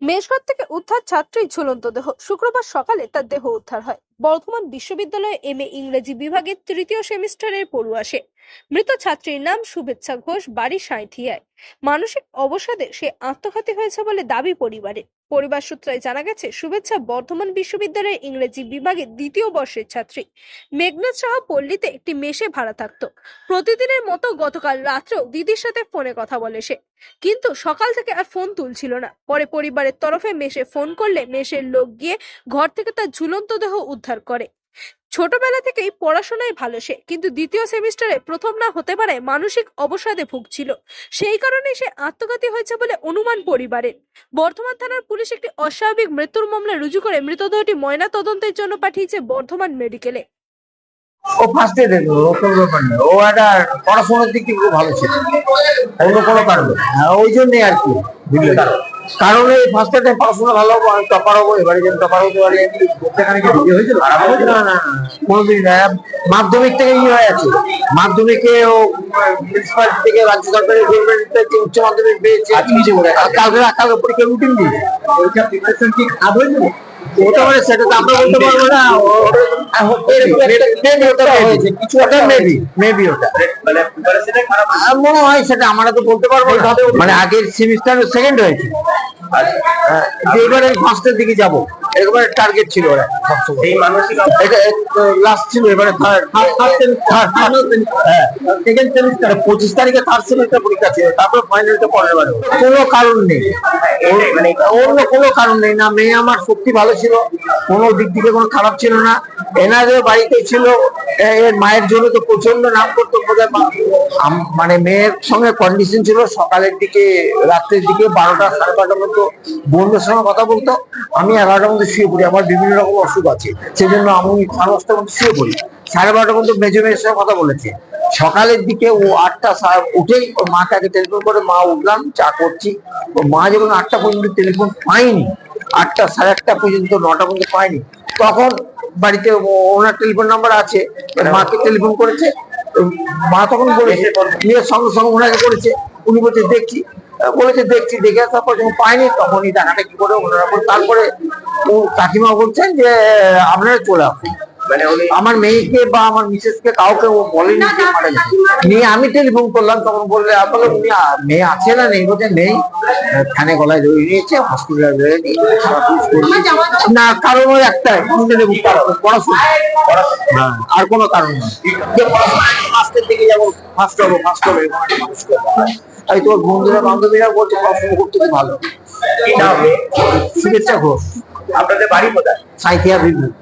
মেষঘর থেকে উদ্ধার ছাত্রীর ঝুলন্ত দেহ। শুক্রবার সকালে তার দেহ উদ্ধার হয়। বর্ধমান বিশ্ববিদ্যালয়ে এমএ ইংরেজি বিভাগের তৃতীয় সেমিস্টারের পড়ুয়া সে। মৃত ছাত্রীর নাম শুভেচ্ছা ঘোষ, বাড়ি সাঁইথিয়ায়। মানসিক অবসাদে সে আত্মঘাতী হয়েছে বলে দাবি পরিবারের। পরিবার সূত্রে জানা গেছে, শুভেচ্ছা বর্ধমান বিশ্ববিদ্যালয়ের ইংরেজি বিভাগের দ্বিতীয় বর্ষের ছাত্রী। মেঘনাথ সাহা পল্লীতে একটি মেসে ভাড়া থাকতো। প্রতিদিনের মতো গতকাল রাত্রেও দিদির সাথে ফোনে কথা বলে সে, কিন্তু সকাল থেকে আর ফোন তুলছিল না। পরে পরিবারের তরফে মেসে ফোন করলে মেসের লোক গিয়ে ঘর থেকে তার ঝুলন্ত দেহ উদ্ধার করে। ছোটবেলা থেকেই পড়াশোনায় ভালো সে, কিন্তু দ্বিতীয় সেমিস্টারে প্রথম না হতে পারে মানসিক অবসাদে ভুগছিল। সেই কারণে সে আত্মঘাতী হয়েছে বলে অনুমান পরিবারের। বর্ধমান থানার পুলিশ একটি অস্বাভাবিক মৃত্যুর মামলা রুজু করে মৃতদেহটি ময়না তদন্তের জন্য পাঠিয়েছে বর্ধমান মেডিকেলে। ও ফার্স্টে দেখলো, ও কোনো ব্যাপার নেই। ও একটা পড়াশোনার দিক থেকে খুব ভালো ছিল, অন্য কোনো কারণে। ওই জন্যই আর কি, বুঝলে, কারণ এই ফার্স্ট টাইম পড়াশোনা ভালো হবো, আমি টপার হবো, এবারে যেন টপার হতে পারি। সেখানে কি বিয়ে হয়েছিল? না না, কোনোদিন না। মাধ্যমিক থেকে ইয়ে হয়ে আছে, মাধ্যমিকে ও মিউনিসিপালিটি থেকে রাজ্য সরকারের গভর্নমেন্ট থেকে উচ্চ মাধ্যমিক পেয়েছে। কালকে পরীক্ষা রুটিন দিয়েছে। ওইটা প্রিপারেশন কি খারাপ হয়েছিল? ওটা মানে সেটা তো আমরা বলতে পারবো না। কিছু একটা মেবি ওটা মনে হয়, সেটা আমরা তো বলতে পারবো না। মানে আগের সেমিস্টার সেকেন্ড হয়েছে, এবারে ফার্স্টের দিকে যাবো, একবারে টার্গেট ছিল ওরা সবসময়। এই মানসিক লাস্ট ছিল, এবারে থার্ড। 25 তারিখে থার্ড সেমিস্টার পরীক্ষা ছিল, তারপর ফাইনালটা পরের বারে। কোনো কারণ নেই, মানে অন্য কোনো কারণ নেই। না, মেয়ে আমার সত্যি ভালো ছিল, কোনো দিক থেকে কোনো খারাপ ছিল না। এনাদের বাড়িতে ছিল, এর মায়ের জন্য তো প্রচন্ড নাম করতো। মানে মেয়ের সঙ্গে কন্ডিশন ছিল, সকালের দিকে রাত্রের দিকে 12টা সাড়ে 12টার মতো বন্ধুদের সঙ্গে কথা বলতো। আমি 11টার মধ্যে শুয়ে পড়ি, আমার বিভিন্ন রকম অসুখ আছে, সেজন্য আমি 5টার মধ্যে শুয়ে পড়ি। 12:30 পর্যন্ত মেজো মেয়ের সঙ্গে কথা বলেছে। সকালের দিকে ও 8টা উঠেই ওর মাকে আগে টেলিফোন করে, মা উঠলাম, চা করছি। ও মা যখন 8টা পর্যন্ত টেলিফোন পাইনি, 8টা সাড়ে 8টা পর্যন্ত, 9টা পর্যন্ত পাইনি, তখন বাড়িতে ওনার টেলিফোন নাম্বার আছে, মাকে টেলিফোন করেছে। মা তখন বলেছে, মেয়ের সঙ্গে সঙ্গে ওনাকে করেছে। উনি বলছে দেখছি, বলেছে দেখছি। দেখে আসার পর যখন পাইনি, তখনই টাকাটা কি করে ওনারা। তারপরে ও কাকিমা বলছেন যে আপনারা চলে আসুন। মানে আমার মেয়েকে বা আমার মিসেসকে কাউকে ও বলেনি যে মারা গেছে। নিয়ে আমি টেলিফোন করলাম, তখন বললে আপনার উনি মেয়ে আছে না নেই? বলছে নেই, খানে গলায় ধরে নিয়েছে, হসপিটালে ধরে নিয়ে না। কারণ ওই একটাই পড়াশোনা, হ্যাঁ, আর কোনো কারণ নেই। ফার্স্টের দিকে যাবো, ফার্স্ট হবো, ফার্স্ট হবে। আমি তোর বন্ধুরা বান্ধবীরা বলছে পড়াশোনা করতে খুব ভালো। শুভেচ্ছা ঘোষ। আপনাদের বাড়ি কোথায়? সাঁইথিয়া বিদ্যুৎ।